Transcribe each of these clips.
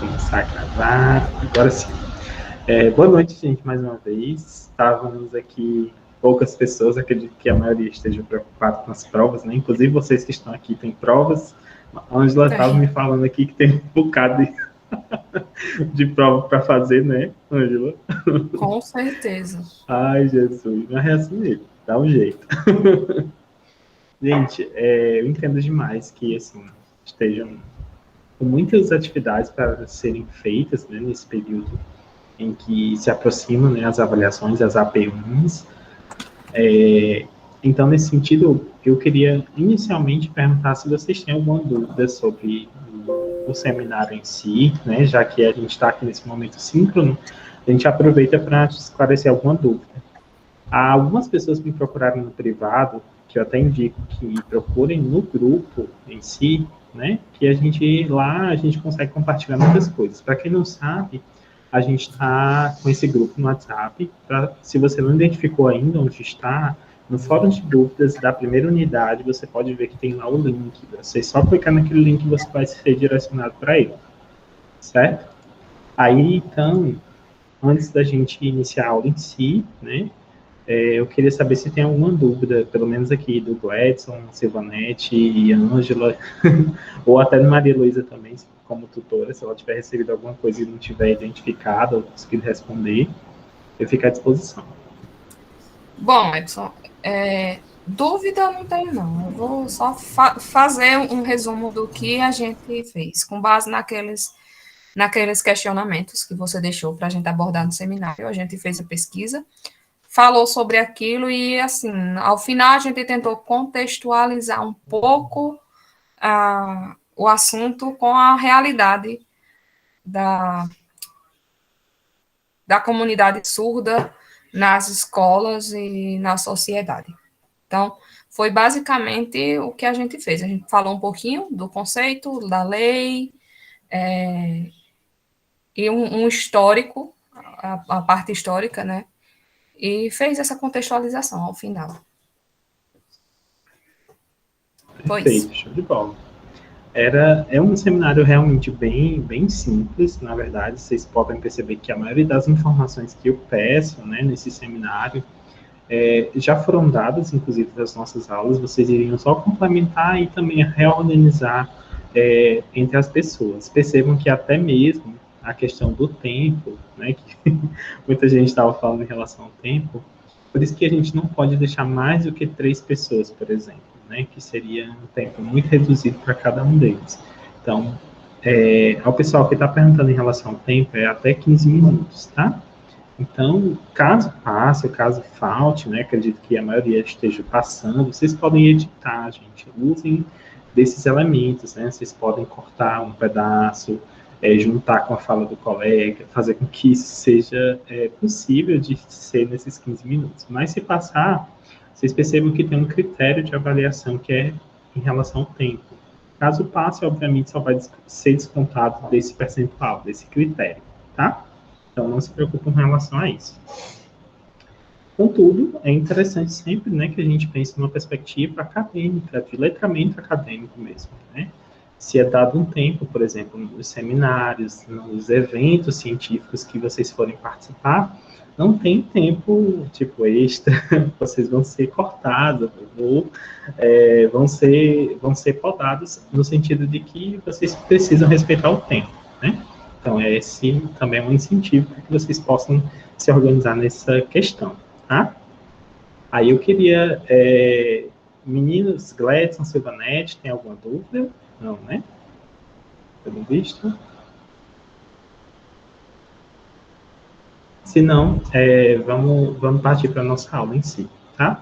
começar a gravar. Agora sim. Boa noite, gente, mais uma vez. Estávamos aqui, poucas pessoas, acredito que a maioria esteja preocupada com as provas, né? Inclusive vocês que estão aqui têm provas. A Ângela estava me falando aqui que tem um bocado de prova para fazer, né, Ângela? Com certeza. Ai, Jesus, não é assim mesmo, dá um jeito. Gente, eu entendo demais que, assim, estejam com muitas atividades para serem feitas, né, nesse período em que se aproximam, né, as avaliações, as AP1s. Então, nesse sentido, eu queria inicialmente perguntar se vocês têm alguma dúvida sobre o seminário em si, né, já que a gente está aqui nesse momento síncrono, a gente aproveita para esclarecer alguma dúvida. Há algumas pessoas que me procuraram no privado, que eu até indico que procurem no grupo em si, né, que a gente consegue compartilhar muitas coisas. Para quem não sabe, a gente está com esse grupo no WhatsApp. Se você não identificou ainda onde está, no fórum de dúvidas da primeira unidade, você pode ver que tem lá o link. Você só clicar naquele link, você vai ser direcionado para ele, certo? Aí, então, antes da gente iniciar a aula em si, né, eu queria saber se tem alguma dúvida, pelo menos aqui do Gladson, Silvanete e Ângela, ou até do Maria Luísa também, como tutora, se ela tiver recebido alguma coisa e não tiver identificado ou conseguido responder, eu fico à disposição. Bom, Edson, dúvida não tem, não. Eu vou só fazer um resumo do que a gente fez, com base naqueles questionamentos que você deixou para a gente abordar no seminário. A gente fez a pesquisa, falou sobre aquilo e, assim, ao final a gente tentou contextualizar um pouco o assunto com a realidade da, da comunidade surda nas escolas e na sociedade. Então, foi basicamente o que a gente fez. A gente falou um pouquinho do conceito, da lei, e um histórico, a parte histórica, né? E fez essa contextualização ao final. Foi isso. Perfeito, show de bola. É um seminário realmente bem simples, na verdade, vocês podem perceber que a maioria das informações que eu peço, né, nesse seminário, já foram dadas, inclusive, das nossas aulas, vocês iriam só complementar e também reorganizar entre as pessoas. Percebam que até mesmo a questão do tempo, né, que muita gente estava falando em relação ao tempo, por isso que a gente não pode deixar mais do que 3 pessoas, por exemplo, né, que seria um tempo muito reduzido para cada um deles. Então, ao pessoal que está perguntando em relação ao tempo, é até 15 minutos, tá? Então, caso passe, caso falte, né, acredito que a maioria esteja passando, vocês podem editar, gente. Usem desses elementos, né? Vocês podem cortar um pedaço, juntar com a fala do colega, fazer com que isso seja possível de ser nesses 15 minutos. Mas se passar, vocês percebam que tem um critério de avaliação que é em relação ao tempo. Caso passe, obviamente, só vai ser descontado desse percentual, desse critério, tá? Então, não se preocupe com relação a isso. Contudo, é interessante sempre, né, que a gente pense numa perspectiva acadêmica, de letramento acadêmico mesmo, né? Se é dado um tempo, por exemplo, nos seminários, nos eventos científicos que vocês forem participar, não tem tempo, tipo, extra, vocês vão ser cortados, ou vão ser podados, no sentido de que vocês precisam respeitar o tempo, né? Então, esse também é um incentivo para que vocês possam se organizar nessa questão, tá? Aí eu queria, meninos, Gladson, Silvanete, tem alguma dúvida? Não, né? Pelo visto. Se não, vamos partir para a nossa aula em si, tá?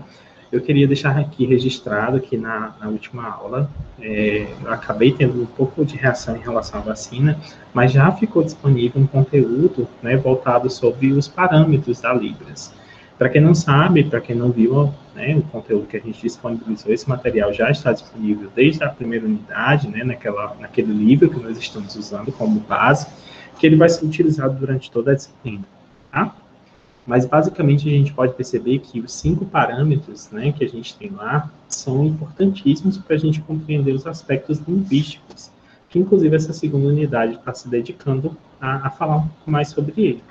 Eu queria deixar aqui registrado que na última aula, eu acabei tendo um pouco de reação em relação à vacina, mas já ficou disponível um conteúdo, né, voltado sobre os parâmetros da Libras. Para quem não sabe, para quem não viu, né, o conteúdo que a gente disponibilizou, esse material já está disponível desde a primeira unidade, né, naquele livro que nós estamos usando como base, que ele vai ser utilizado durante toda a disciplina, tá? Mas, basicamente, a gente pode perceber que os 5 parâmetros, né, que a gente tem lá são importantíssimos para a gente compreender os aspectos linguísticos que inclusive essa segunda unidade está se dedicando a falar um pouco mais sobre ele,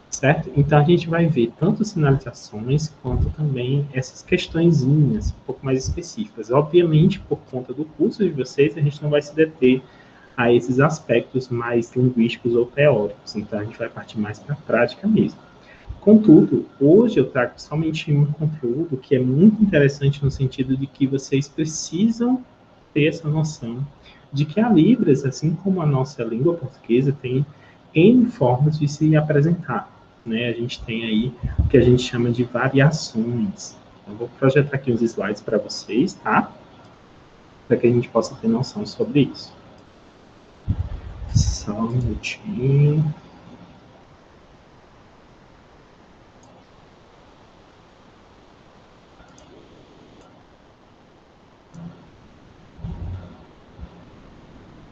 certo? Então a gente vai ver tanto sinalizações quanto também essas questõezinhas um pouco mais específicas. Obviamente, por conta do curso de vocês, a gente não vai se deter a esses aspectos mais linguísticos ou teóricos, então a gente vai partir mais para a prática mesmo. Contudo, hoje eu trago somente um conteúdo que é muito interessante no sentido de que vocês precisam ter essa noção de que a Libras, assim como a nossa língua portuguesa, tem N formas de se apresentar, né? A gente tem aí o que a gente chama de variações. Eu vou projetar aqui os slides para vocês, tá? Para que a gente possa ter noção sobre isso. Só um minutinho.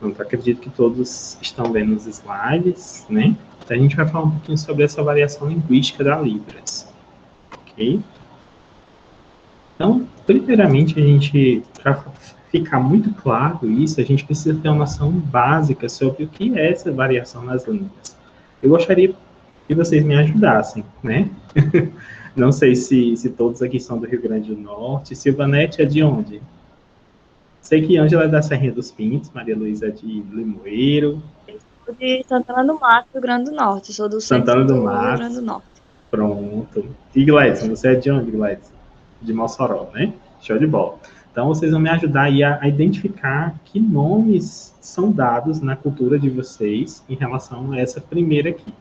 Pronto, acredito que todos estão vendo os slides, né? Então a gente vai falar um pouquinho sobre essa variação linguística da Libras, ok? Então, primeiramente, a gente, para ficar muito claro isso, a gente precisa ter uma noção básica sobre o que é essa variação nas línguas. Eu gostaria que vocês me ajudassem, né? Não sei se todos aqui são do Rio Grande do Norte. Silvanete é de onde? Sei que Ângela é da Serrinha dos Pintos, Maria Luísa é de Limoeiro. Eu sou de Santana do Mato, Rio Grande do Norte. Sou do centro Santana do do Rio Mato. Grande do Norte. Pronto. E Gledson, você é de onde, Gledson? De Mossoró, né? Show de bola. Então, vocês vão me ajudar aí a identificar que nomes são dados na cultura de vocês em relação a essa primeira aqui.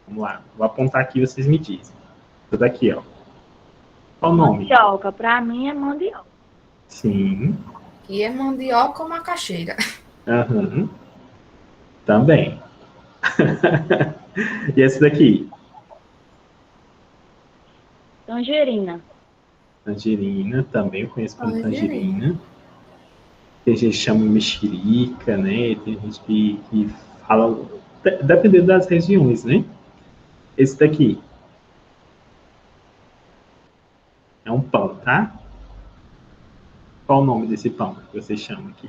Vamos lá. Vou apontar aqui e vocês me dizem. Tudo aqui, ó. Qual o nome? Mandioca. Para mim é mandioca. Sim. E é mandioca ou macaxeira. Aham. Também. E esse daqui? Tangerina. Tangerina, também eu conheço como tangerina. Tem gente que chama mexerica, né? Tem gente que fala, dependendo das regiões, né? Esse daqui é um pão, tá? Qual o nome desse pão que vocês chamam aqui?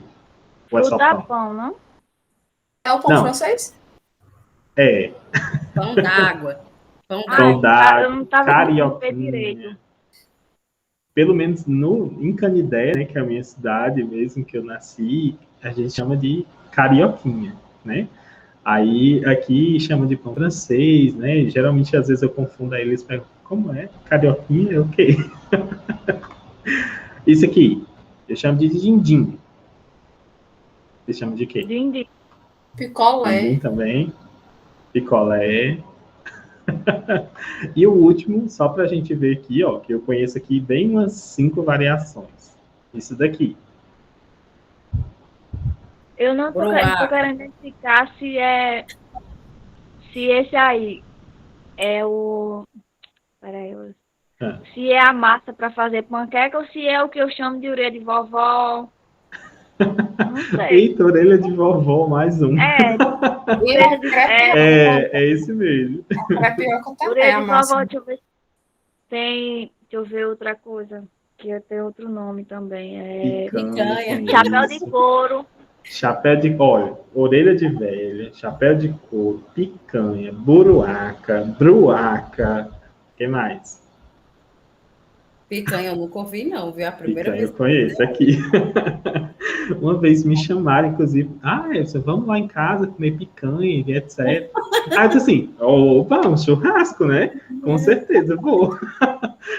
Ou é só pão? Pão, não? É o pão francês? É. Pão d'água. Pão d'água, Eu não tava carioquinha. direito. Pelo menos em Canidé, né, que é a minha cidade mesmo, que eu nasci, a gente chama de carioquinha, né? Aí aqui chama de pão francês, né? Geralmente, às vezes, eu confundo aí, eles perguntam, como é? Carioquinha? É o quê? Isso aqui, eu chamo de dindim. Você chama de quê? Dindim. Picolé. Dindim também. Picolé. E o último, só para a gente ver aqui, ó, que eu conheço aqui bem umas 5 variações. Isso daqui. Eu não tô querendo identificar se esse aí é o... Peraí. Se é a massa para fazer panqueca ou se é o que eu chamo de orelha de vovó. Não sei. Eita, orelha de vovó, mais um. É esse mesmo. Crepioca também. Orelha de vovó, deixa eu ver. Deixa eu ver outra coisa. Que tem outro nome também. Picanha. Chapéu de couro. Chapéu de couro, orelha de velha, chapéu de couro, picanha, buruaca, bruaca. O que mais? Picanha eu nunca ouvi, não, viu? A primeira Picanha vez. eu conheço aqui. Uma vez me chamaram, inclusive, vamos lá em casa comer picanha e etc. Aí eu disse assim, opa, um churrasco, né? Com certeza, vou.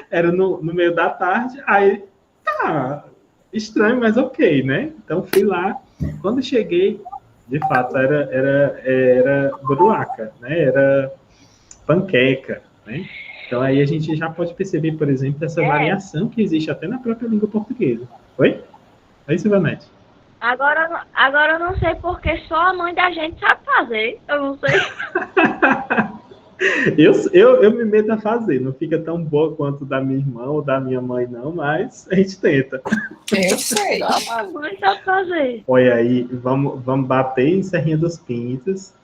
Era no meio da tarde, aí, estranho, mas ok, né? Então fui lá. Quando cheguei, de fato, era bruaca, né? Era panqueca, né? Então aí a gente já pode perceber, por exemplo, essa variação que existe até na própria língua portuguesa. Oi? É isso, Vanete? Agora eu não sei porque só a mãe da gente sabe fazer. Eu não sei. Eu me meto a fazer. Não fica tão boa quanto da minha irmã ou da minha mãe, não, mas a gente tenta. Eu sei. Só a mãe sabe fazer. Olha aí, vamos bater em Serrinha dos Pintos,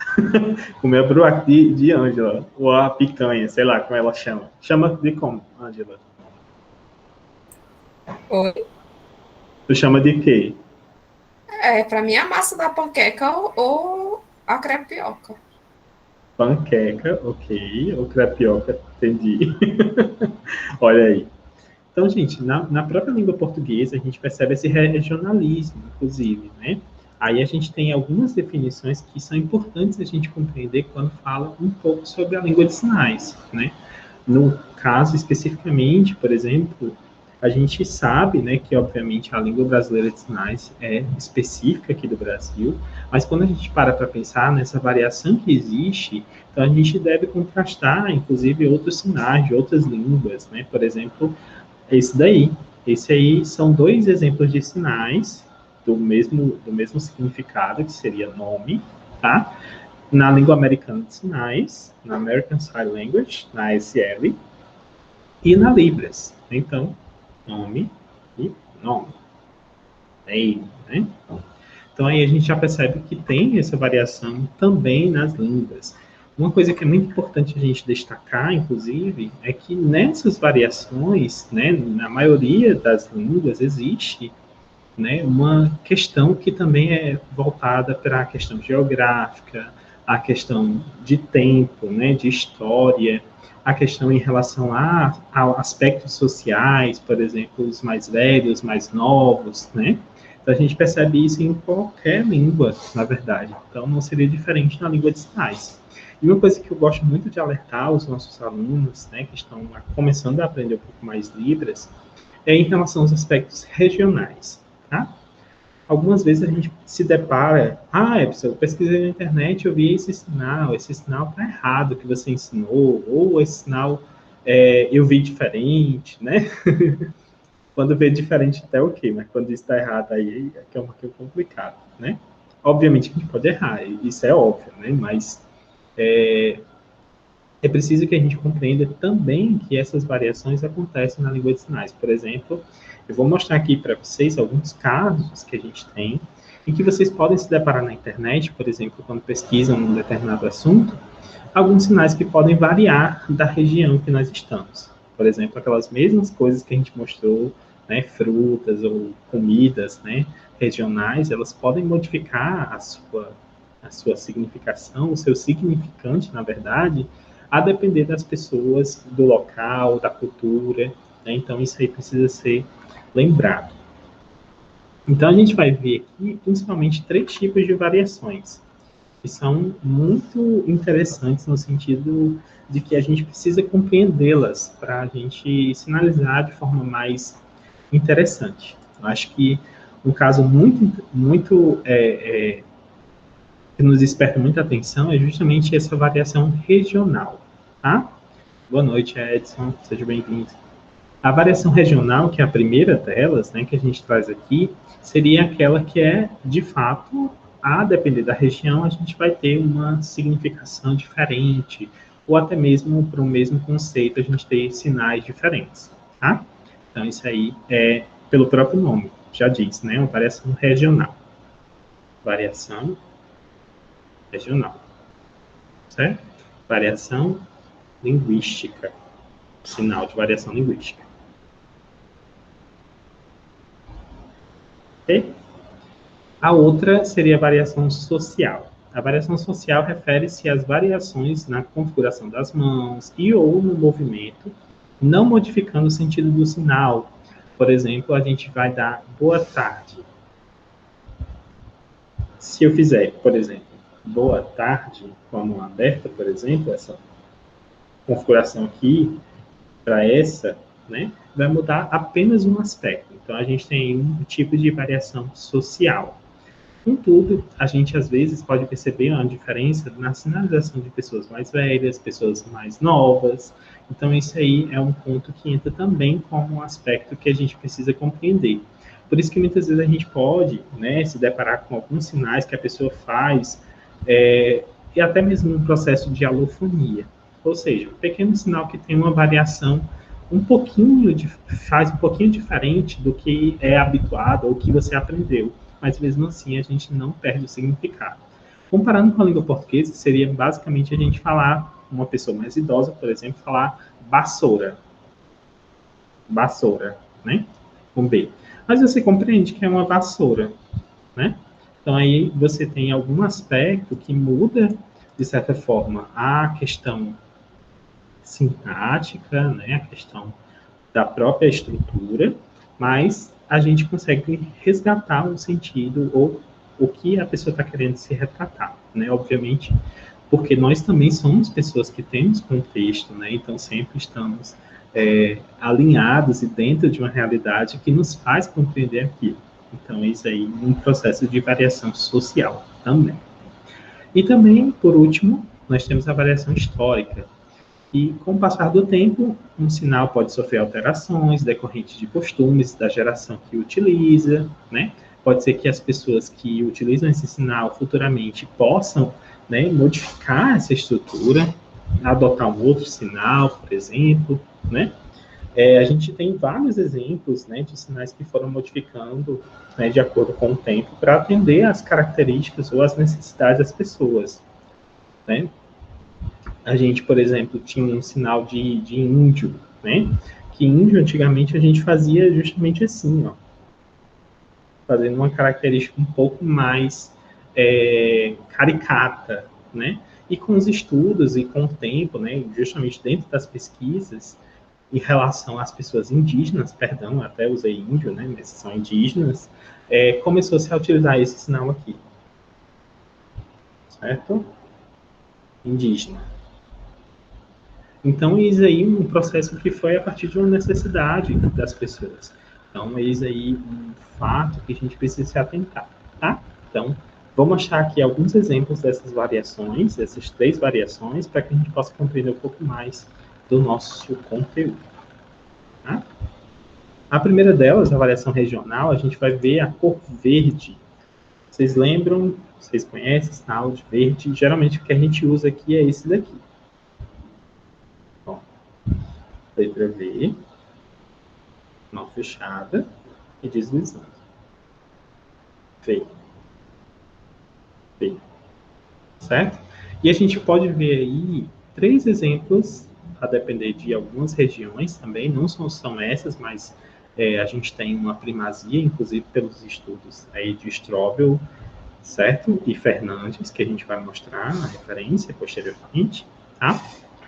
comer a bruaca de Ângela, ou a picanha, sei lá como ela chama. Chama de como, Ângela? Oi? Tu chama de quê? Para mim, a massa da panqueca ou a crepioca. Panqueca, ok. Ou crepioca, entendi. Olha aí. Então, gente, na própria língua portuguesa, a gente percebe esse regionalismo, inclusive, né? Aí a gente tem algumas definições que são importantes a gente compreender quando fala um pouco sobre a língua de sinais, né? No caso, especificamente, por exemplo, a gente sabe, né, que obviamente a língua brasileira de sinais é específica aqui do Brasil, mas quando a gente para pensar nessa variação que existe, então a gente deve contrastar, inclusive, outros sinais de outras línguas, né? Por exemplo, esse daí. Esse aí são dois exemplos de sinais do mesmo significado, que seria nome, tá? Na língua americana de sinais, na American Sign Language, na ASL, e na Libras. Então, nome e nome. Name, né? Então, aí a gente já percebe que tem essa variação também nas línguas. Uma coisa que é muito importante a gente destacar, inclusive, é que nessas variações, né, na maioria das línguas, existe, né, uma questão que também é voltada para a questão geográfica, a questão de tempo, né, de história, a questão em relação a aspectos sociais, por exemplo, os mais velhos, mais novos, né? Então, a gente percebe isso em qualquer língua, na verdade. Então, não seria diferente na língua de sinais. E uma coisa que eu gosto muito de alertar os nossos alunos, né, que estão começando a aprender um pouco mais Libras, é em relação aos aspectos regionais, tá? Algumas vezes a gente se depara, eu pesquisei na internet, eu vi esse sinal está errado que você ensinou, ou esse sinal eu vi diferente, né? Quando vê diferente até ok, mas quando isso está errado aí é que é um pouquinho complicado, né? Obviamente que a gente pode errar, isso é óbvio, né? Mas é preciso que a gente compreenda também que essas variações acontecem na língua de sinais. Por exemplo, eu vou mostrar aqui para vocês alguns casos que a gente tem em que vocês podem se deparar na internet, por exemplo, quando pesquisam um determinado assunto, alguns sinais que podem variar da região que nós estamos. Por exemplo, aquelas mesmas coisas que a gente mostrou, né, frutas ou comidas, né, regionais, elas podem modificar a sua significação, o seu significante, na verdade, a depender das pessoas, do local, da cultura, né? Então, isso aí precisa ser lembrado. Então, a gente vai ver aqui, principalmente, 3 tipos de variações, que são muito interessantes no sentido de que a gente precisa compreendê-las para a gente sinalizar de forma mais interessante. Eu acho que um caso muito que nos desperta muita atenção é justamente essa variação regional, tá? Boa noite, Edson, seja bem-vindo. A variação regional, que é a primeira delas, né, que a gente traz aqui, seria aquela que é, de fato, a depender da região, a gente vai ter uma significação diferente, ou até mesmo para o mesmo conceito a gente ter sinais diferentes, tá? Então, isso aí é pelo próprio nome, já diz, né, uma variação regional. Variação regional, certo? Variação linguística, sinal de variação linguística. Ok? A outra seria a variação social. A variação social refere-se às variações na configuração das mãos e ou no movimento, não modificando o sentido do sinal. Por exemplo, a gente vai dar boa tarde. Se eu fizer, por exemplo, boa tarde, com a mão aberta, por exemplo, essa configuração aqui, para essa, né, vai mudar apenas um aspecto. Então, a gente tem um tipo de variação social. Contudo, a gente às vezes pode perceber uma diferença na sinalização de pessoas mais velhas, pessoas mais novas. Então, isso aí é um ponto que entra também como um aspecto que a gente precisa compreender. Por isso que muitas vezes a gente pode, né, se deparar com alguns sinais que a pessoa faz, e até mesmo no processo de alofonia. Ou seja, um pequeno sinal que tem uma variação faz um pouquinho diferente do que é habituado ou que você aprendeu, mas mesmo assim a gente não perde o significado. Comparando com a língua portuguesa, seria basicamente a gente falar, uma pessoa mais idosa, por exemplo, falar vassoura. Vassoura, né? Com B. Mas você compreende que é uma vassoura, né? Então, aí você tem algum aspecto que muda, de certa forma, a questão sintática, né, a questão da própria estrutura, mas a gente consegue resgatar um sentido ou o que a pessoa está querendo se retratar, né? Obviamente, porque nós também somos pessoas que temos contexto, né? Então, sempre estamos alinhados e dentro de uma realidade que nos faz compreender aquilo. Então, isso aí é um processo de variação social também. E também, por último, nós temos a variação histórica. E, com o passar do tempo, um sinal pode sofrer alterações decorrentes de costumes da geração que utiliza, né? Pode ser que as pessoas que utilizam esse sinal futuramente possam, né, modificar essa estrutura, adotar um outro sinal, por exemplo, né? A gente tem vários exemplos, né, de sinais que foram modificando, né, de acordo com o tempo para atender às características ou às necessidades das pessoas, né? A gente, por exemplo, tinha um sinal de índio, né? Que índio, antigamente, a gente fazia justamente assim, ó. Fazendo uma característica um pouco mais caricata, né? E com os estudos e com o tempo, né? Justamente dentro das pesquisas, em relação às pessoas indígenas, perdão, até usei índio, né? Mas são indígenas, começou-se a utilizar esse sinal aqui. Certo? Indígena. Então, eis aí um processo que foi a partir de uma necessidade das pessoas. Então, eis aí um fato que a gente precisa se atentar, tá? Então, vamos achar aqui alguns exemplos dessas variações, dessas 3 variações, para que a gente possa compreender um pouco mais do nosso conteúdo, tá? A primeira delas, a variação regional, a gente vai ver a cor verde. Vocês lembram, vocês conhecem esse sinal de verde? Geralmente o que a gente usa aqui é esse daqui. Letra V, mão fechada e deslizando. V. V. Certo? E a gente pode ver aí 3 exemplos, a depender de algumas regiões também, não são essas, mas a gente tem uma primazia, inclusive pelos estudos aí de Strobel, certo? E Fernandes, que a gente vai mostrar na referência posteriormente, tá?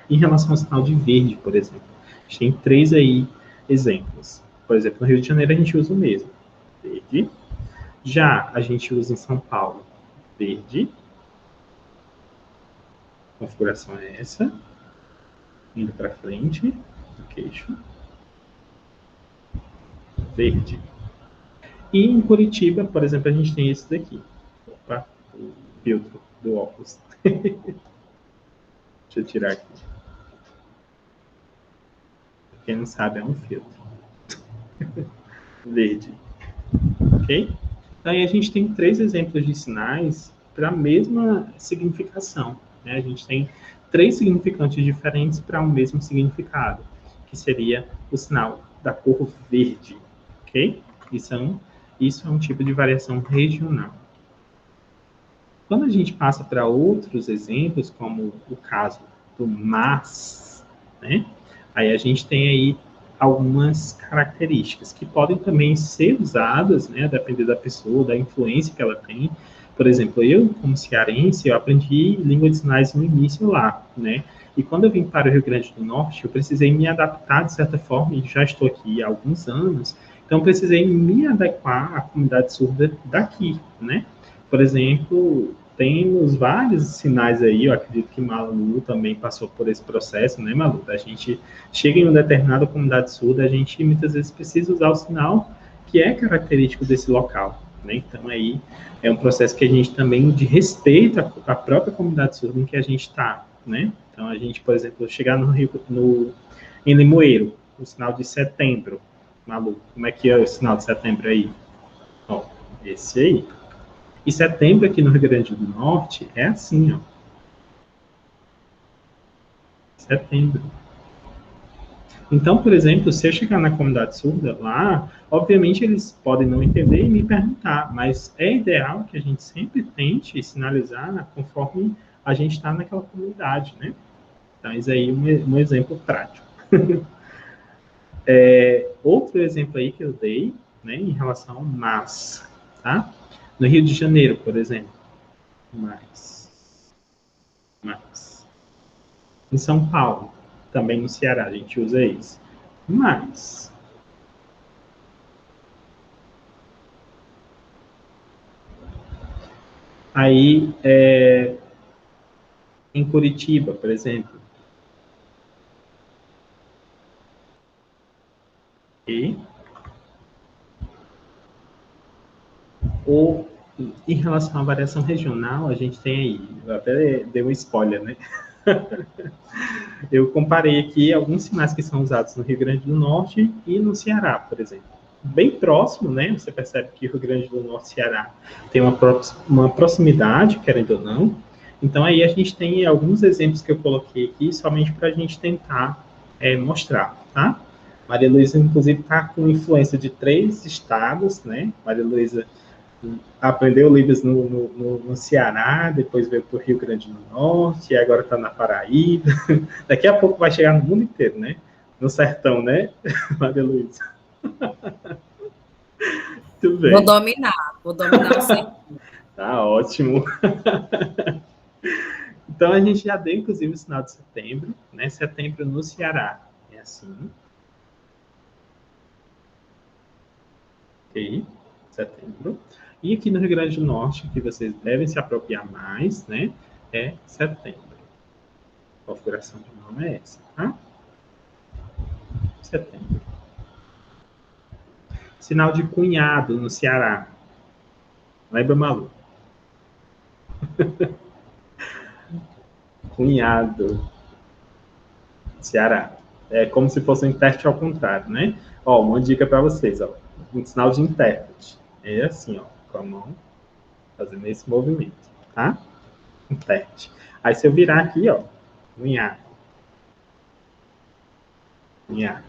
Em relação ao sinal de verde, por exemplo. A gente tem 3 aí exemplos. Por exemplo, no Rio de Janeiro a gente usa o mesmo, verde. Já a gente usa em São Paulo, verde. A configuração é essa. Indo para frente, no queixo. Verde. E em Curitiba, por exemplo, a gente tem esse daqui. Opa, o filtro do óculos. Deixa eu tirar aqui. Quem não sabe, é um filtro. Verde. Ok? Então, aí a gente tem 3 exemplos de sinais para a mesma significação, né? A gente tem 3 significantes diferentes para o mesmo significado, que seria o sinal da cor verde, ok? Isso é um tipo de variação regional. Quando a gente passa para outros exemplos, como o caso do mas, né? Aí a gente tem aí algumas características que podem também ser usadas, né, a depender da pessoa, da influência que ela tem. Por exemplo, eu, como cearense, eu aprendi língua de sinais no início lá, né? E quando eu vim para o Rio Grande do Norte, eu precisei me adaptar, de certa forma, e já estou aqui há alguns anos, então precisei me adequar à comunidade surda daqui, né? Por exemplo, temos vários sinais aí, eu acredito que Malu também passou por esse processo, né, Malu? A gente chega em uma determinada comunidade surda, a gente muitas vezes precisa usar o sinal que é característico desse local, né? Então, aí é um processo que a gente também, de respeito à própria comunidade surda em que a gente está, né? Então, a gente, por exemplo, chegar em Limoeiro, o sinal de setembro. Malu, como é que é o sinal de setembro aí? Ó, esse aí. E setembro aqui no Rio Grande do Norte é assim, ó. Setembro. Então, por exemplo, se eu chegar na comunidade surda lá, obviamente eles podem não entender e me perguntar, mas é ideal que a gente sempre tente sinalizar conforme a gente está naquela comunidade, né? Então, isso aí é um exemplo prático. Outro exemplo aí que eu dei, né, em relação ao mas, tá? No Rio de Janeiro, por exemplo. Mais. Em São Paulo, também no Ceará, a gente usa isso. Mais. Aí, em Curitiba, por exemplo. E ou em relação à variação regional, a gente tem aí, eu até dei um spoiler, né? Eu comparei aqui alguns sinais que são usados no Rio Grande do Norte e no Ceará, por exemplo. Bem próximo, né? Você percebe que o Rio Grande do Norte e Ceará tem uma proximidade, querendo ou não. Então, aí a gente tem alguns exemplos que eu coloquei aqui somente para a gente tentar mostrar, tá? Maria Luísa, inclusive, está com influência de 3 estados, né? Maria Luísa aprendeu Libras no Ceará, depois veio para o Rio Grande do Norte, e agora está na Paraíba. Daqui a pouco vai chegar no mundo inteiro, né? No sertão, né, Maria Luísa? Muito bem. Vou dominar o sertão. Tá ótimo. Então, a gente já deu, inclusive, o sinal de setembro, né? Setembro no Ceará é assim. Ok, setembro. E aqui no Rio Grande do Norte, que vocês devem se apropriar mais, né? É setembro. A configuração de nome é essa, tá? Setembro. Sinal de cunhado no Ceará. Lembra, Malu? Cunhado. Ceará. É como se fosse um intérprete ao contrário, né? Ó, uma dica para vocês, ó. Um sinal de intérprete. É assim, ó, com a mão, fazendo esse movimento, tá? Intérprete. Aí, se eu virar aqui, ó, cunhado. Cunhado.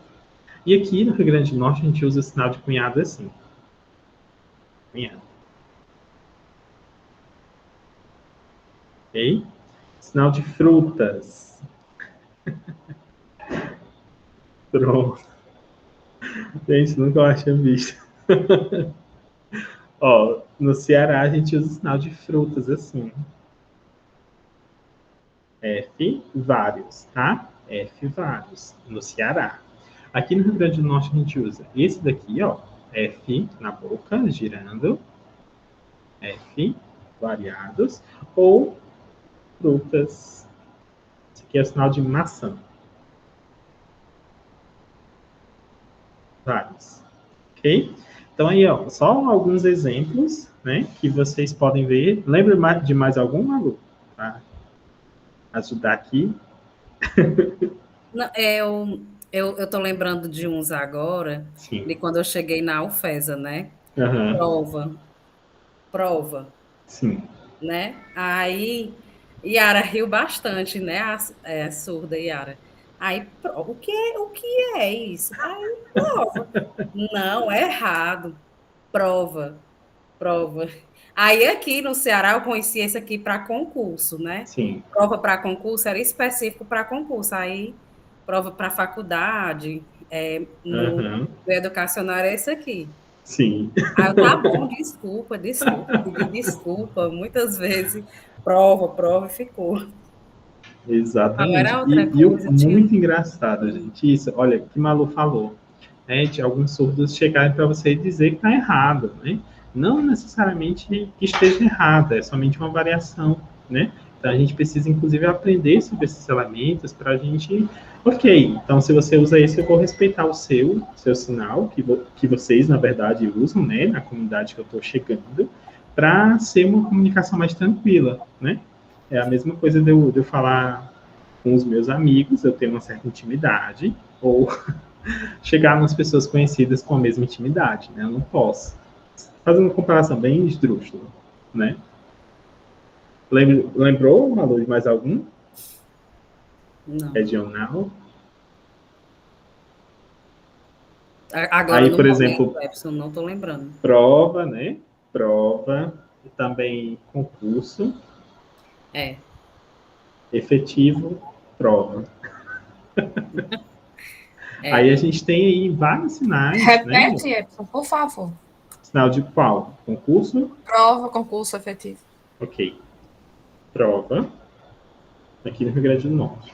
E aqui no Rio Grande do Norte, a gente usa o sinal de cunhado assim. Cunhado. Ok? Sinal de frutas. Pronto. Gente, nunca tinha visto. Ó, no Ceará, a gente usa o sinal de frutas assim. F, vários, tá? F, vários, no Ceará. Aqui no Rio Grande do Norte, a gente usa esse daqui, ó. F na boca, girando. F, variados. Ou frutas. Esse aqui é o sinal de maçã. Vários. Ok? Então, aí, ó, só alguns exemplos, né, que vocês podem ver. Lembra de mais algum, Malu? Para ajudar aqui. Não, eu tô lembrando de uns agora, Sim. de quando eu cheguei na UFESA, né? Uhum. Prova. Sim. Né? Aí, Yara riu bastante, né? A surda Yara. Aí, o que é isso? Aí, prova. Não, é errado. Prova. Aí, aqui no Ceará, eu conheci esse aqui para concurso, né? Sim. Prova para concurso era específico para concurso. Aí, prova para faculdade, no educacional era esse aqui. Sim. Ah, tá bom, desculpa, pedi desculpa, muitas vezes, prova, e ficou. Exatamente. Agora outra E o coisa, muito engraçado, gente, isso, olha, que Malu falou, né, de alguns surdos chegarem para você e dizer que está errado, né? Não necessariamente que esteja errado, é somente uma variação, né? Então, a gente precisa, inclusive, aprender sobre esses elementos para a gente... Ok, então, se você usa esse, eu vou respeitar o seu sinal, que vocês, na verdade, usam, né, na comunidade que eu estou chegando, para ser uma comunicação mais tranquila, né? É a mesma coisa de eu falar com os meus amigos, eu tenho uma certa intimidade, ou chegar nas pessoas conhecidas com a mesma intimidade, né? Eu não posso. Fazendo uma comparação bem esdrúxula, né? Lembrou, Malu, de mais algum? Não. Regional? Agora, aí, por momento, exemplo, Epson, não estou lembrando. Prova, né? Prova. E também concurso. Efetivo, prova. Aí a gente tem aí vários sinais. Repete, né? Epson, por favor. Sinal de qual? Concurso? Prova, concurso efetivo. Ok. Prova. Aqui no Rio Grande do Norte.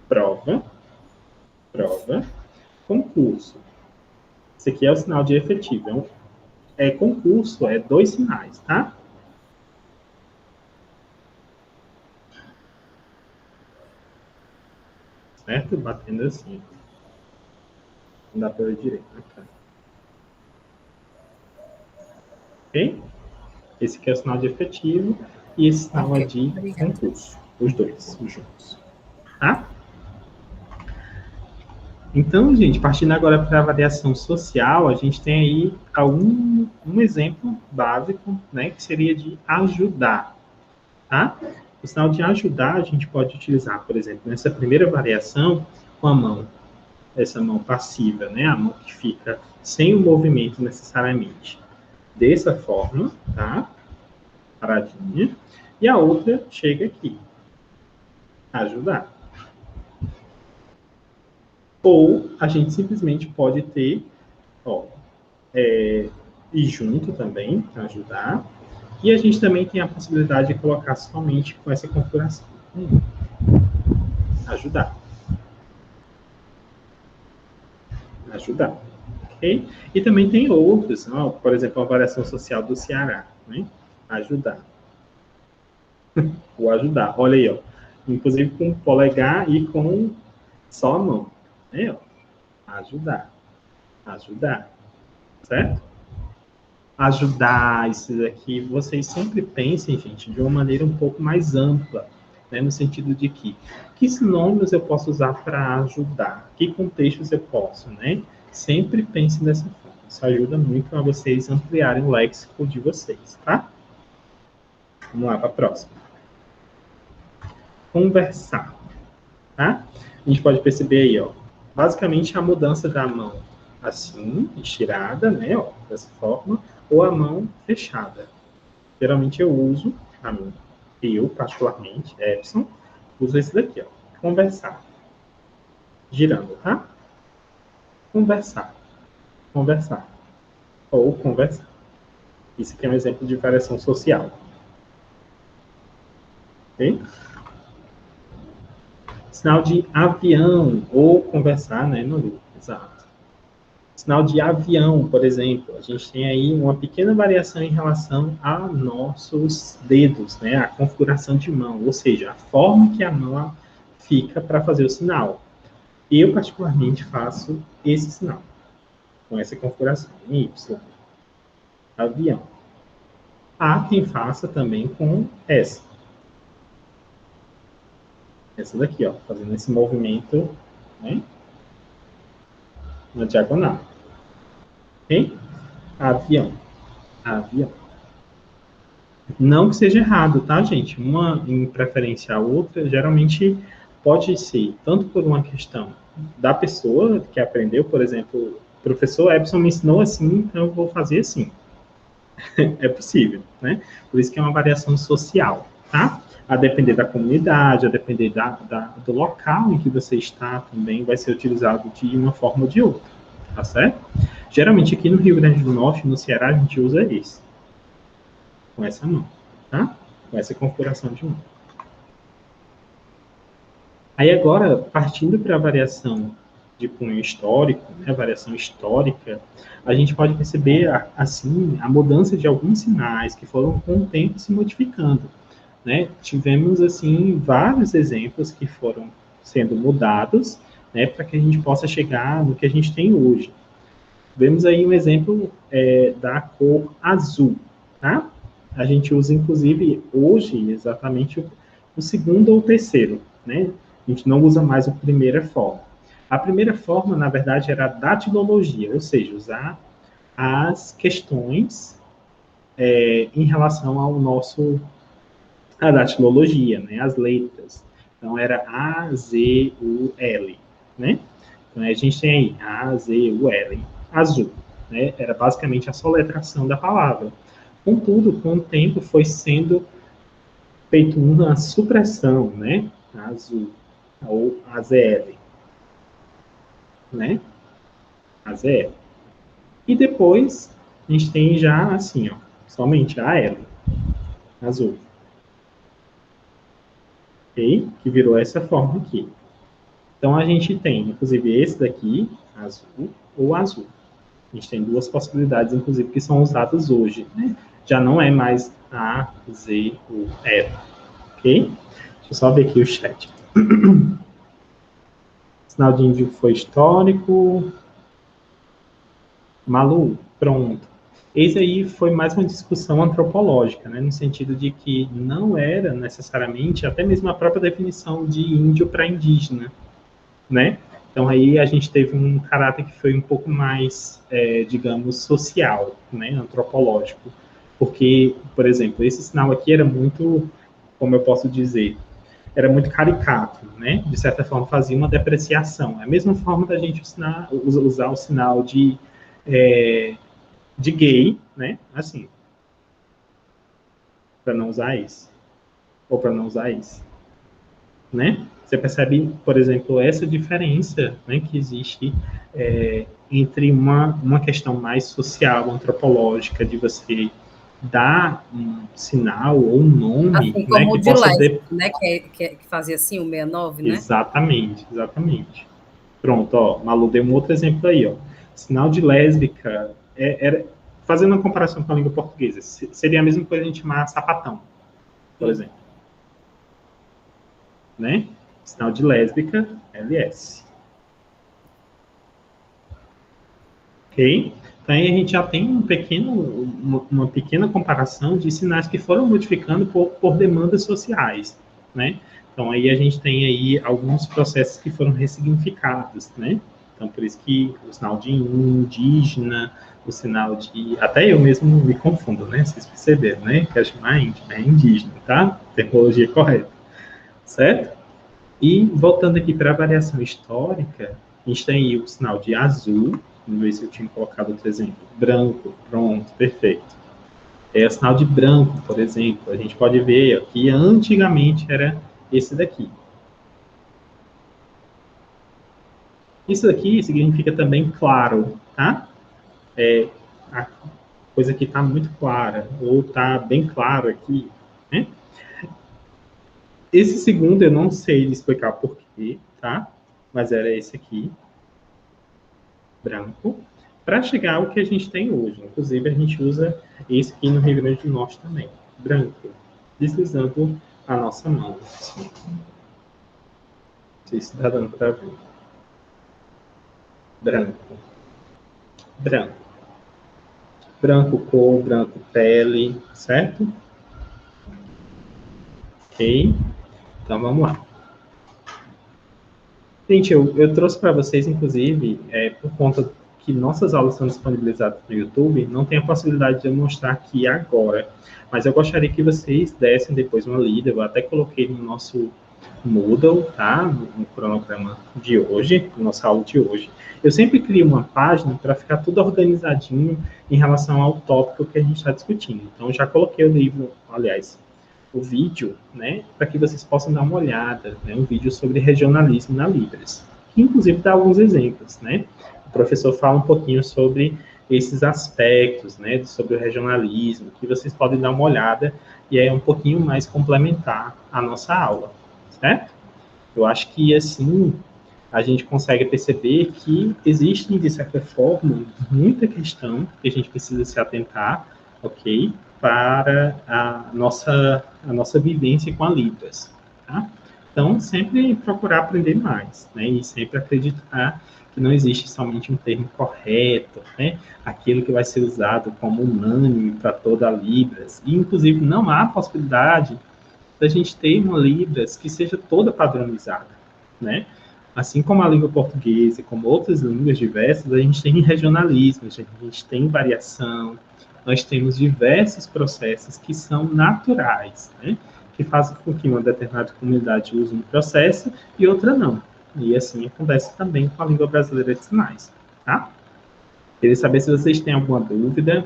Prova. Concurso. Esse aqui é o sinal de efetivo. Concurso, 2 sinais, tá? Certo? Batendo assim. Não dá para ver direito, né, cara? Ok? Esse aqui é o sinal de efetivo e esse sinal é de concurso. Os dois juntos. Tá? Então, gente, partindo agora para a variação social, a gente tem aí um exemplo básico, né, que seria de ajudar, tá? O sinal de ajudar a gente pode utilizar, por exemplo, nessa primeira variação, com a mão, essa mão passiva, né, a mão que fica sem o movimento necessariamente. Dessa forma, tá? Paradinha. E a outra chega aqui, ajudar. Ou a gente simplesmente pode ter, ir junto também, para ajudar. E a gente também tem a possibilidade de colocar somente com essa configuração. Ajudar. Ajudar. Ok? E também tem outros, por exemplo, a variação social do Ceará. Né? Ajudar. O ajudar. Olha aí, inclusive com o polegar e com só a mão. Né? Ajudar. Ajudar. Certo? Ajudar isso daqui, vocês sempre pensem, gente, de uma maneira um pouco mais ampla, né, no sentido de que sinônimos eu posso usar para ajudar, que contextos eu posso, né? Sempre pensem dessa forma. Isso ajuda muito a vocês ampliarem o léxico de vocês, tá? Vamos lá para a próxima. Conversar, tá? A gente pode perceber aí, basicamente a mudança da mão assim, estirada, né, dessa forma, ou a mão fechada. Geralmente eu uso, eu particularmente, Epson, uso esse daqui, conversar. Girando, tá? Conversar. Conversar. Ou conversar. Isso aqui é um exemplo de variação social. Ok? Sinal de avião, ou conversar, né, no livro. Exato. Sinal de avião, por exemplo, a gente tem aí uma pequena variação em relação a nossos dedos, né? A configuração de mão, ou seja, a forma que a mão fica para fazer o sinal. Eu, particularmente, faço esse sinal, com essa configuração, em Y. Avião. Há quem faça também com essa. Essa daqui, fazendo esse movimento, né? Na diagonal. Ok? Avião. Avião. Não que seja errado, tá, gente? Uma em preferência à outra, geralmente pode ser tanto por uma questão da pessoa que aprendeu, por exemplo, o professor Epson me ensinou assim, então eu vou fazer assim. É possível, né? Por isso que é uma variação social, tá? A depender da comunidade, a depender do local em que você está, também vai ser utilizado de uma forma ou de outra, tá certo? Geralmente aqui no Rio Grande do Norte, no Ceará, a gente usa esse. Com essa mão, tá? Com essa configuração de mão. Aí agora, partindo para a variação de punho histórico, né, a variação histórica, a gente pode perceber, assim, a mudança de alguns sinais que foram com o tempo se modificando, né? Tivemos, assim, vários exemplos que foram sendo mudados, né, para que a gente possa chegar no que a gente tem hoje. Vemos aí um exemplo da cor azul, tá? A gente usa, inclusive, hoje, exatamente o segundo ou o terceiro, né? A gente não usa mais a primeira forma. A primeira forma, na verdade, era a datilologia, ou seja, usar as questões em relação ao a datilologia, né? As letras. Então, era A, Z, U, L, né? Então, a gente tem aí A, Z, U, L, azul, né? Era basicamente a soletração da palavra. Contudo, com o tempo foi sendo feito uma supressão, né? Azul, ou AZL, né? AZL. E depois a gente tem já assim, ó, somente a L, azul. Ok? Que virou essa forma aqui. Então, a gente tem, inclusive, esse daqui, azul ou azul. A gente tem duas possibilidades, inclusive, que são usadas hoje, né? Já não é mais A, Z ou E, ok? Deixa eu só ver aqui o chat. Sinal de índio foi histórico. Malu, pronto. Esse aí foi mais uma discussão antropológica, né? No sentido de que não era necessariamente, até mesmo a própria definição de índio para indígena, né? Então aí a gente teve um caráter que foi um pouco mais, digamos, social, né? Antropológico. Porque, por exemplo, esse sinal aqui era muito, como eu posso dizer, era muito caricato, né? De certa forma fazia uma depreciação. É a mesma forma da gente usar o sinal de gay, né? Assim, para não usar isso. Ou para não usar isso, né? Você percebe, por exemplo, essa diferença, né, que existe entre uma questão mais social, antropológica, de você dar um sinal ou um nome, assim, né, como que o de possa... Leste, né, que fazia assim, o 69, né? Exatamente, exatamente. Pronto, ó, Malu deu um outro exemplo aí, ó. Sinal de lésbica, fazendo uma comparação com a língua portuguesa, seria a mesma coisa a gente chamar sapatão, por exemplo. Né? Sinal de lésbica, LS. Ok? Então, aí a gente já tem uma pequena comparação de sinais que foram modificando por demandas sociais, né? Então, aí a gente tem aí alguns processos que foram ressignificados, né? Então, por isso que o sinal de indígena, o sinal de... Até eu mesmo me confundo, né? Vocês perceberam, né? Quero chamar indígena, tá? Terminologia correta. Certo? E, voltando aqui para a variação histórica, a gente tem aí o sinal de azul, vamos ver se eu tinha colocado outro exemplo, branco, pronto, perfeito. O sinal de branco, por exemplo, a gente pode ver que antigamente era esse daqui. Isso daqui significa também claro, tá? A coisa que está muito clara, ou está bem claro aqui, né? Esse segundo eu não sei explicar porquê, tá? Mas era esse aqui, branco, para chegar ao que a gente tem hoje. Inclusive, a gente usa esse aqui no Rio Grande do Norte também, branco, deslizando a nossa mão. Assim. Não sei se está dando para ver. Branco. Branco. Branco cor, branco pele, certo? Ok? Então, vamos lá. Gente, eu trouxe para vocês, inclusive, por conta que nossas aulas são disponibilizadas no YouTube, não tem a possibilidade de eu mostrar aqui agora. Mas eu gostaria que vocês dessem depois uma lida. Eu até coloquei no nosso Moodle, tá? No cronograma de hoje, na nossa aula de hoje. Eu sempre crio uma página para ficar tudo organizadinho em relação ao tópico que a gente está discutindo. Então, já coloquei o livro, aliás, o vídeo, né, para que vocês possam dar uma olhada, né, um vídeo sobre regionalismo na Libras, que inclusive dá alguns exemplos, né? O professor fala um pouquinho sobre esses aspectos, né, sobre o regionalismo, que vocês podem dar uma olhada e é um pouquinho mais complementar a nossa aula, certo? Eu acho que, assim, a gente consegue perceber que existe, de certa forma, muita questão que a gente precisa se atentar, ok? Para a nossa vivência com a Libras, tá? Então, sempre procurar aprender mais, né? E sempre acreditar que não existe somente um termo correto, né? Aquilo que vai ser usado como unânime para toda a Libras. E, inclusive, não há possibilidade da gente ter uma Libras que seja toda padronizada, né? Assim como a língua portuguesa, como outras línguas diversas, a gente tem regionalismo, a gente tem variação, nós temos diversos processos que são naturais, né? Que fazem com que uma determinada comunidade use um processo e outra não. E assim acontece também com a língua brasileira de sinais, tá? Queria saber se vocês têm alguma dúvida,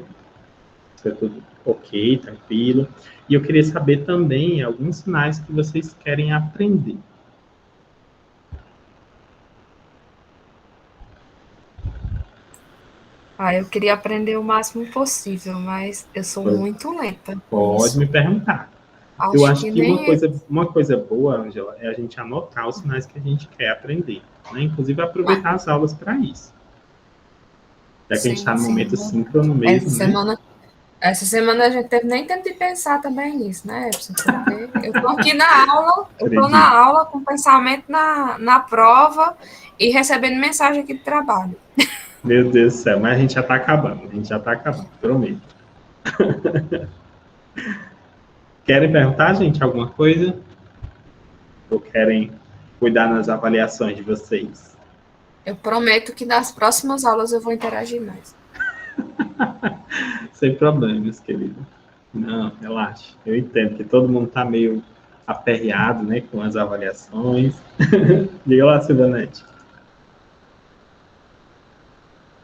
se é tudo ok, tranquilo. E eu queria saber também alguns sinais que vocês querem aprender. Eu queria aprender o máximo possível, mas eu sou muito lenta. Pode me perguntar. Eu acho que uma coisa boa, Ângela, é a gente anotar os sinais que a gente quer aprender, né? Inclusive aproveitar as aulas para isso. Já que a gente está no momento síncrono mesmo, né? Essa semana a gente teve nem tempo de pensar também nisso, né, Epson? Porque eu estou aqui na aula com pensamento na prova e recebendo mensagem aqui de trabalho. Meu Deus do céu, mas a gente já está acabando, prometo. Querem perguntar, gente, alguma coisa? Ou querem cuidar nas avaliações de vocês? Eu prometo que nas próximas aulas eu vou interagir mais. Sem problemas, querido. Não, relaxe. Eu entendo que todo mundo está meio aperreado, né, com as avaliações. Diga lá, Silvanete.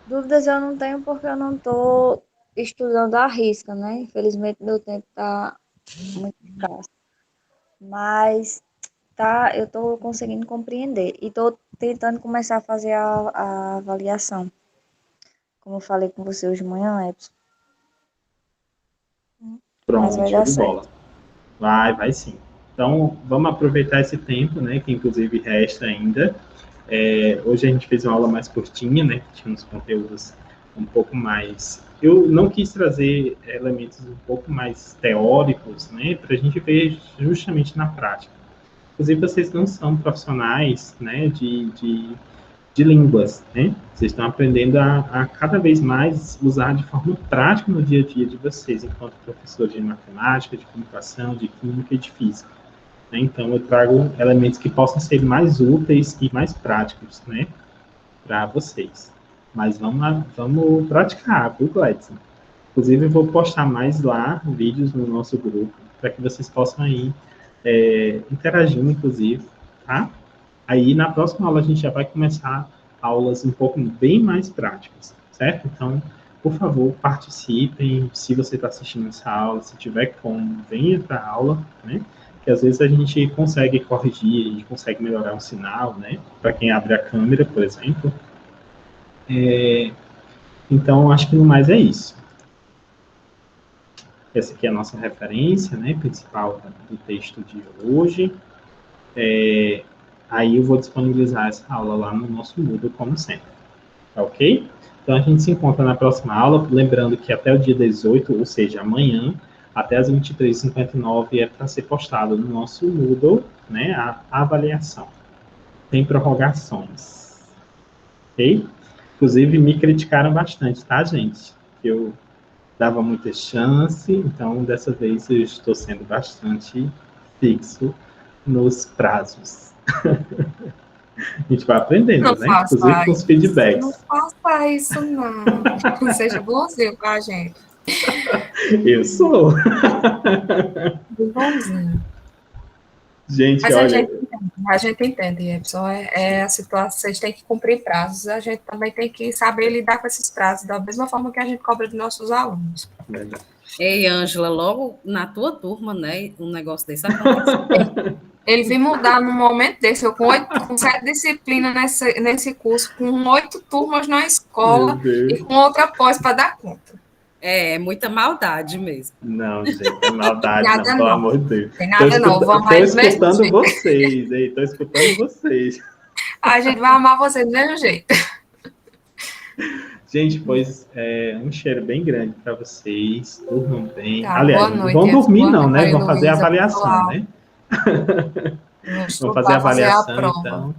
Dúvidas eu não tenho porque eu não estou estudando à risca, né? Infelizmente, meu tempo está muito escasso. Mas eu estou conseguindo compreender e estou tentando começar a fazer a avaliação. Como eu falei com você hoje de manhã, Epson. Pronto, show de bola. Vai sim. Então, vamos aproveitar esse tempo, né, que inclusive resta ainda. Hoje a gente fez uma aula mais curtinha, né, que tinha uns conteúdos um pouco mais... Eu não quis trazer elementos um pouco mais teóricos, né, para a gente ver justamente na prática. Inclusive, vocês não são profissionais, né, de línguas, né? Vocês estão aprendendo a cada vez mais usar de forma prática no dia a dia de vocês, enquanto professor de matemática, de comunicação, de química e de física. Né? Então, eu trago elementos que possam ser mais úteis e mais práticos, né, para vocês. Mas vamos praticar, viu, Gladson? Inclusive, eu vou postar mais lá vídeos no nosso grupo, para que vocês possam ir interagindo, inclusive, tá? Aí, na próxima aula, a gente já vai começar aulas um pouco bem mais práticas, certo? Então, por favor, participem. Se você está assistindo essa aula, se tiver como, venha para a aula, né? Que às vezes a gente consegue corrigir, a gente consegue melhorar um sinal, né? Para quem abre a câmera, por exemplo. Então, acho que no mais é isso. Essa aqui é a nossa referência, né? Principal do texto de hoje. Aí eu vou disponibilizar essa aula lá no nosso Moodle, como sempre. Tá ok? Então, a gente se encontra na próxima aula. Lembrando que até o dia 18, ou seja, amanhã, até as 23h59, é para ser postado no nosso Moodle, né, a avaliação. Tem prorrogações. Ok? Inclusive, me criticaram bastante, tá, gente? Eu dava muita chance, então, dessa vez, eu estou sendo bastante fixo nos prazos. A gente vai aprendendo, não, né? Inclusive com os feedbacks. Não faça isso, não. Seja bonzinho com a gente. Eu sou. Bonzinho. Gente, mas olha... a gente entende, Epson. A situação, vocês têm que cumprir prazos. A gente também tem que saber lidar com esses prazos, da mesma forma que a gente cobra dos nossos alunos. Verdade. Ei, Ângela, logo na tua turma, né? Um negócio desse acontece. Ele veio mudar num momento desse, eu com 7 disciplinas nesse curso, com 8 turmas na escola e com outra pós para dar conta. É muita maldade mesmo. Não, gente, é maldade, nada não, pelo amor de Deus. Tem nada não, vamos Estou escutando vocês, hein? Estou escutando vocês. A gente vai amar vocês do mesmo jeito. Gente, pois um cheiro bem grande para vocês, durmam bem. Tá, aliás, noite, não vão dormir não, né? Vão fazer a Luísa, avaliação, né? Vão fazer a avaliação, então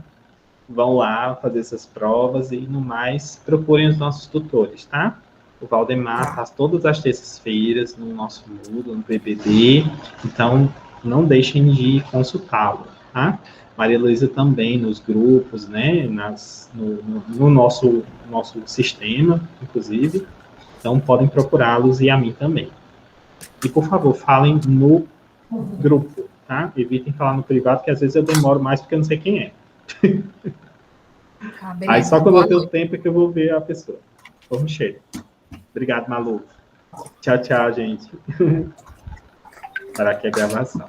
vão lá fazer essas provas e, no mais, procurem os nossos tutores, tá? O Valdemar faz todas as terças-feiras no nosso Moodle, no PBD, então não deixem de consultá-lo, tá? Maria Luísa também nos grupos, né? No nosso sistema, inclusive, então podem procurá-los e a mim também. E, por favor, falem no grupo, tá? Evitem falar no privado, que às vezes eu demoro mais porque eu não sei quem é. Aí só quando eu tenho tempo é que eu vou ver a pessoa. Vamos cheio. Obrigado, Malu. Tchau, tchau, gente. Para aqui a gravação.